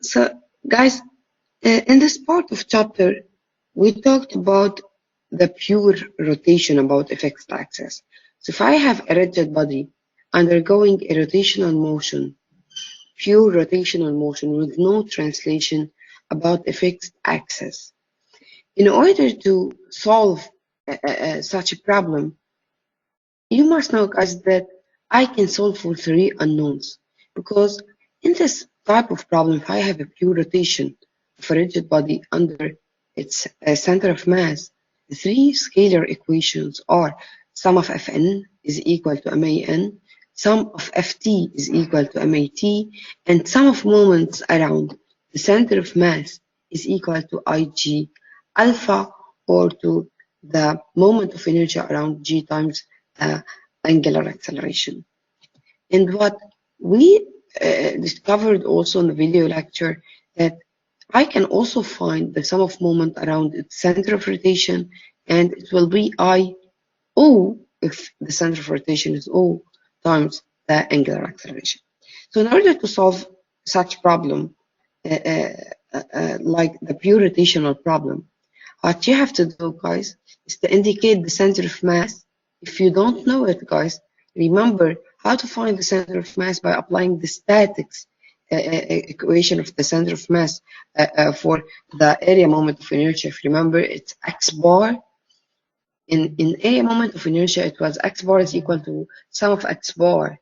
So, guys, in this part of chapter, we talked about the pure rotation about a fixed axis. So if I have a rigid body undergoing a rotational motion, pure rotational motion with no translation about a fixed axis, in order to solve such a problem, you must know, guys, that I can solve for three unknowns. Because in this type of problem, if I have a pure rotation of a rigid body under its center of mass, the three scalar equations are sum of Fn is equal to man, sum of Ft is equal to mat, and sum of moments around the center of mass is equal to Ig alpha, or to the moment of inertia around g times angular acceleration. And what we discovered also in the video lecture, that I can also find the sum of moment around its center of rotation, and it will be I-O if the center of rotation is O times the angular acceleration. So in order to solve such problem, like the pure rotational problem, what you have to do, guys, is to indicate the center of mass. If you don't know it, guys, remember how to find the center of mass by applying the statics equation of the center of mass for the area moment of inertia. If you remember, it's x bar. In area moment of inertia, it was x bar is equal to sum of x bar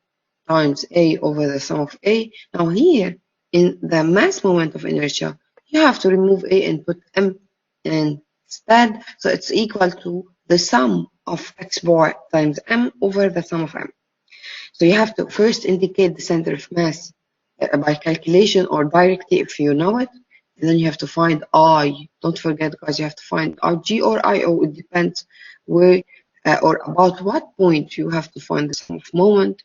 times a over the sum of a. Now here, in the mass moment of inertia, you have to remove a and put m instead, so it's equal to the sum of x bar times m over the sum of m. So you have to first indicate the center of mass by calculation or directly if you know it, and then you have to find I. Don't forget, guys, you have to find Ig or IO. It depends where or about what point you have to find the sum of moment.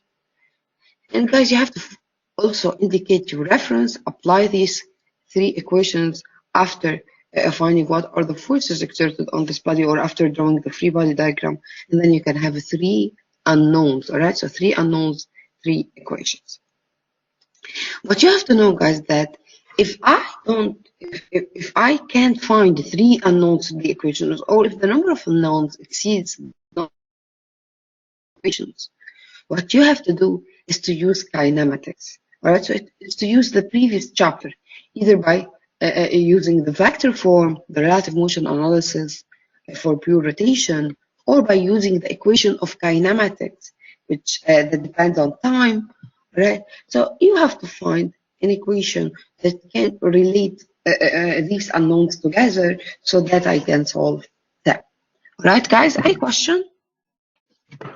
And guys, you have to also indicate your reference, apply these three equations after finding what are the forces exerted on this body, or after drawing the free body diagram, and then you can have three unknowns. All right, so three unknowns, three equations. What you have to know, guys, that if I can't find three unknowns in the equations, or if the number of unknowns exceeds the equations, what you have to do is to use kinematics. All right, so it's to use the previous chapter, either by using the vector form, the relative motion analysis for pure rotation, or by using the equation of kinematics, which that depends on time. Right, so you have to find an equation that can relate these unknowns together, so that I can solve them. All right, guys, any question? All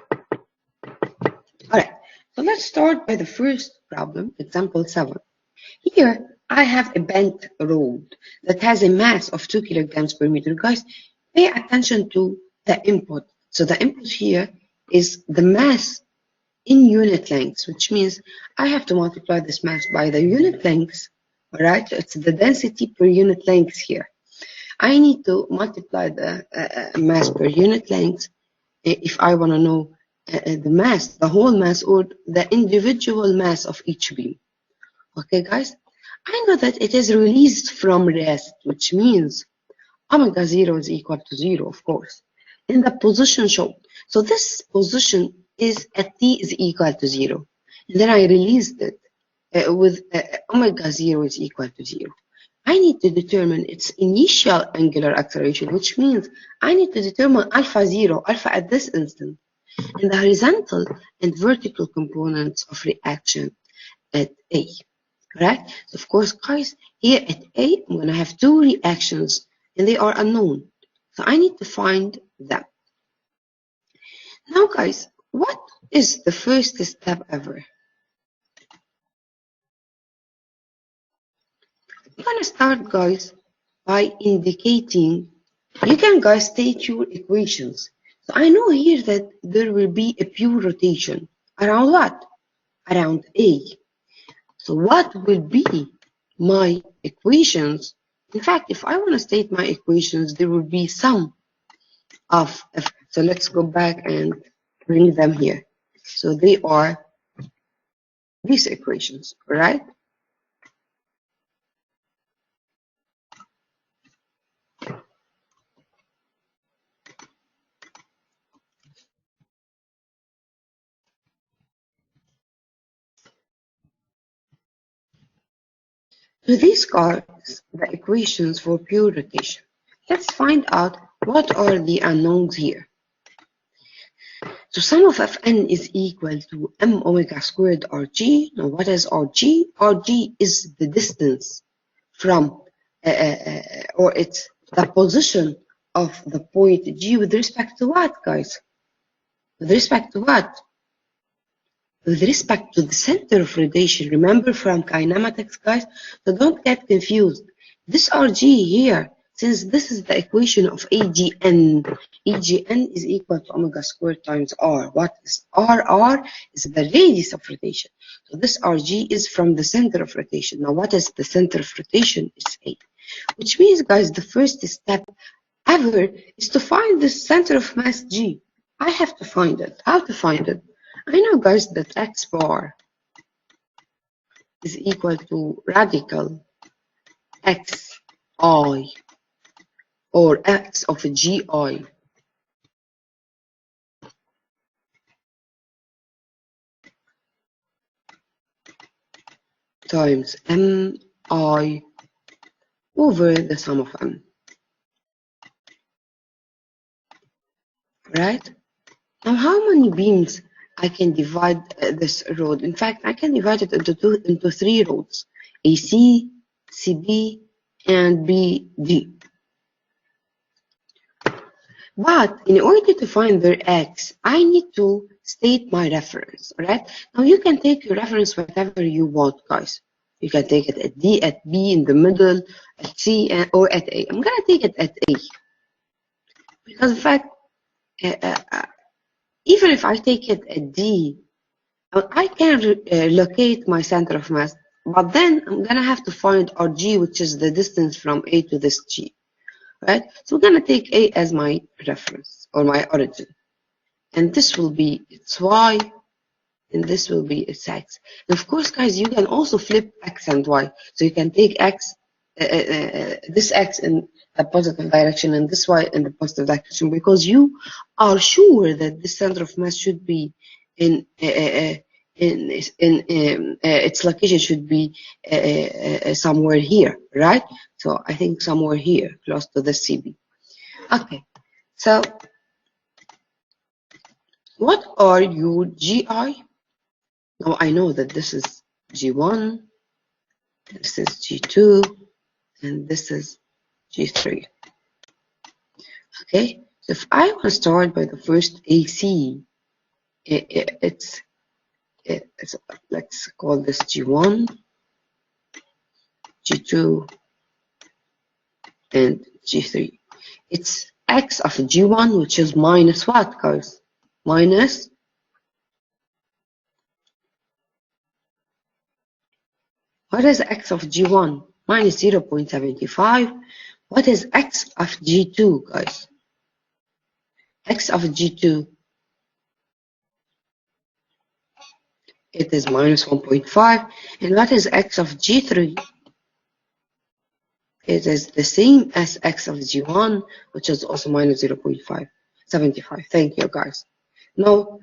right, so let's start by the first problem, example 7. Here, I have a bent rod that has a mass of 2 kilograms per meter. Guys, pay attention to the input. So the input here is the mass in unit lengths, which means I have to multiply this mass by the unit lengths. All right, so it's the density per unit length here. I need to multiply the mass per unit length if I want to know the mass, the whole mass, or the individual mass of each beam. Okay, guys, I know that it is released from rest, which means omega 0 is equal to 0, of course, in the position shown. So this position is at t is equal to 0. And then I released it with omega 0 is equal to 0. I need to determine its initial angular acceleration, which means I need to determine alpha 0, alpha at this instant, and the horizontal and vertical components of reaction at A. Correct? So of course, guys, here at A, I'm going to have two reactions, and they are unknown. So I need to find them. Now, guys, what is the first step ever? I'm going to start, guys, by indicating, you can, guys, state your equations. So I know here that there will be a pure rotation. Around what? Around A. So what will be my equations? In fact, if I want to state my equations, there will be some of F. So let's go back and bring them here. So they are these equations, right? So these are the equations for pure rotation. Let's find out what are the unknowns here. So sum of Fn is equal to m omega squared Rg. Now what is Rg? Rg is the distance from, or it's the position of the point G with respect to what, guys? With respect to what? With respect to the center of rotation. Remember from kinematics, guys? So don't get confused. This Rg here, since this is the equation of AGN, AGN is equal to omega squared times R. What is R? R is the radius of rotation. So this Rg is from the center of rotation. Now what is the center of rotation? It's A. Which means, guys, the first step ever is to find the center of mass G. I have to find it. How to find it? I know, guys, that x bar is equal to radical xi or x of gi times mi over the sum of m. Right? Now, how many beams I can divide this road? In fact, I can divide it into three roads: AC, CB, and BD. But in order to find their x, I need to state my reference. Alright? Now you can take your reference whatever you want, guys. You can take it at D, at B, in the middle, at C, or at A. I'm gonna take it at A. Because in fact, even if I take it at D, I can locate my center of mass, but then I'm gonna have to find our G, which is the distance from A to this G, right? So we're gonna take A as my reference or my origin, and this will be its Y, and this will be its X. And of course, guys, you can also flip X and Y, so you can take X, this X in the positive direction and this Y in the positive direction, because you are sure that the center of mass should be in its location should be somewhere here, right? So I think somewhere here, close to the CB. Okay, so what are your GI? Now I know that this is G1, this is G2, and this is G3. Okay, so if I want to start by the first AC, it's let's call this G1, G2, and G3. It's x of G1, which is minus what, guys? Minus what is x of G1? Minus 0.75. What is x of G2, guys? X of G2, it is minus 1.5. And what is x of G3? It is the same as x of G1, which is also minus 0.575. Thank you, guys. Now,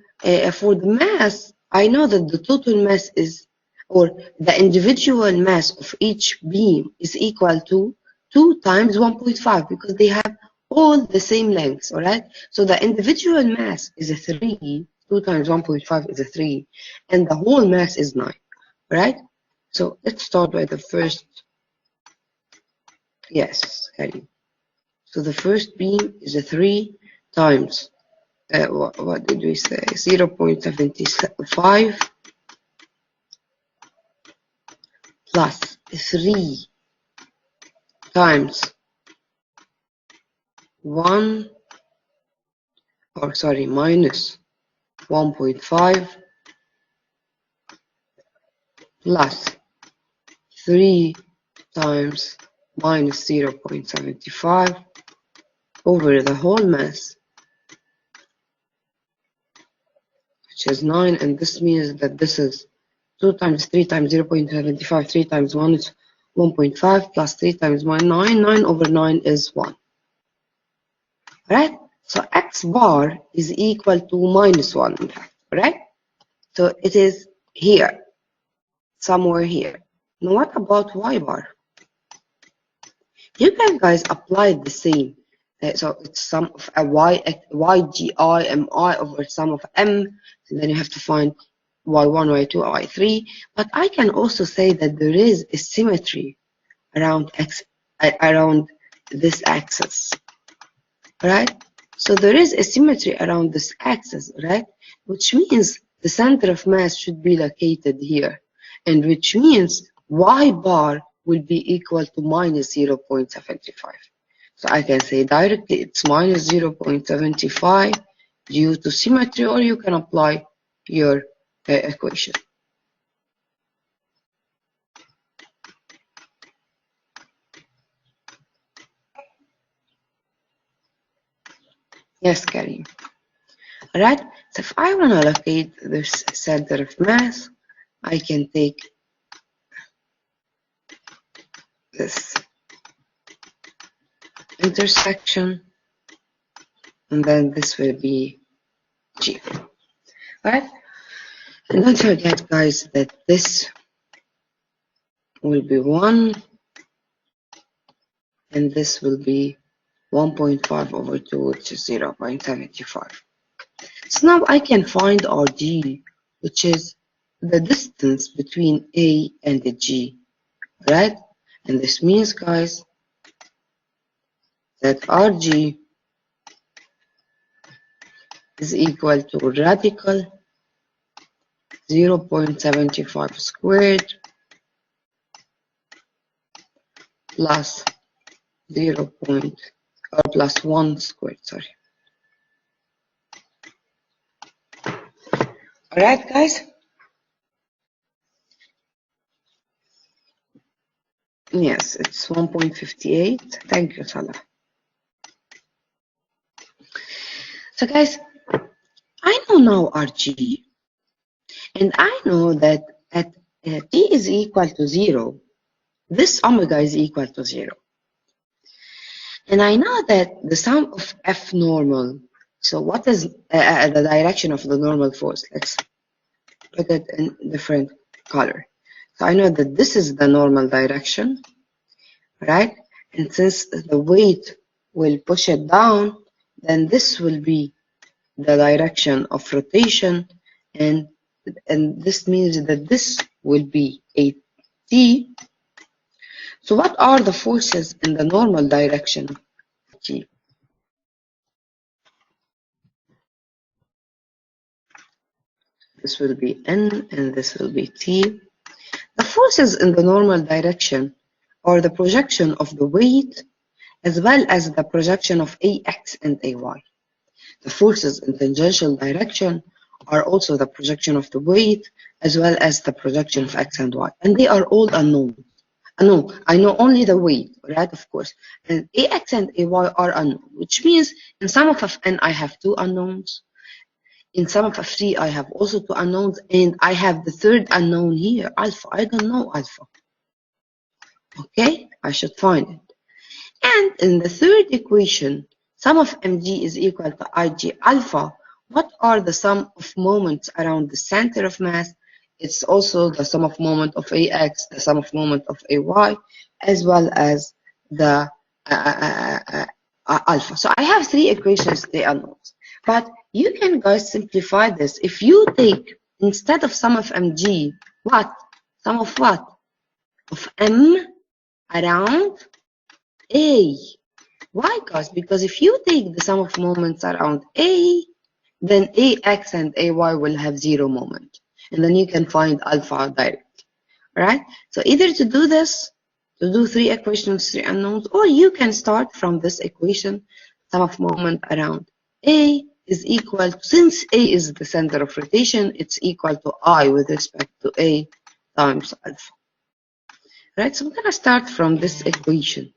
for the mass, I know that the total mass is, or the individual mass of each beam is equal to 2 times 1.5, because they have all the same lengths, all right? So the individual mass is a 3, 2 times 1.5 is a 3, and the whole mass is 9, right? So let's start by the first. Yes, Harry. So the first beam is a 3 times, what did we say? 0.75 plus 3 times 1, or sorry, minus 1.5 plus 3 times minus 0.75 over the whole mass, which is 9, and this means that this is 2 times 3 times 0.75, 3 times 1 is 1.5, plus 3 times 1, 9, 9 over 9 is 1. Right? So x bar is equal to minus 1, in fact, right? So it is here, somewhere here. Now what about y bar? You can guys apply the same. So it's sum of a ygi mi over sum of m. And then you have to find y1, y2, y3. But I can also say that there is a symmetry around this axis, right? So there is a symmetry around this axis, right? Which means the center of mass should be located here, and which means y bar will be equal to minus 0.75. So I can say directly it's minus 0.75 due to symmetry, or you can apply your equation. Yes, Karim. Alright, so if I want to locate this center of mass, I can take this intersection, and then this will be G. Alright, and don't forget, guys, that this will be 1, and this will be 1.5 over 2, which is 0.75. So now I can find RG, which is the distance between A and the G, right? And this means, guys, that RG is equal to radical 0.75 squared plus 1 squared, sorry. Alright, guys? Yes, it's 1.58. Thank you, Salah. So, guys, I know now RG, and I know that at T is equal to 0, this omega is equal to 0. And I know that the sum of F normal, so what is the direction of the normal force? Let's put it in different color. So I know that this is the normal direction, right? And since the weight will push it down, then this will be the direction of rotation, and this means that this will be a T. So what are the forces in the normal direction of T? This will be N and this will be T. The forces in the normal direction are the projection of the weight as well as the projection of AX and AY. The forces in tangential direction are also the projection of the weight as well as the projection of X and Y. And they are all unknown. No, I know only the weight, right? Of course. And AX and AY are unknown, which means in sum of Fn I have two unknowns. In sum of F3 I have also two unknowns, and I have the third unknown here, alpha. I don't know alpha. Okay, I should find it. And in the third equation, sum of mg is equal to ig alpha. What are the sum of moments around the center of mass? It's also the sum of moment of ax, the sum of moment of ay, as well as the alpha. So I have three equations, they are unknowns. But you can, guys, simplify this. If you take, instead of sum of mg, what? Sum of what? Of m around a. Why, guys? Because if you take the sum of moments around a, then ax and ay will have 0 moment. And then you can find alpha directly. Alright? So either to do this, to do three equations, three unknowns, or you can start from this equation, sum of moment around a is equal to, since A is the center of rotation, it's equal to I with respect to A times alpha. Right, so I'm going to start from this equation.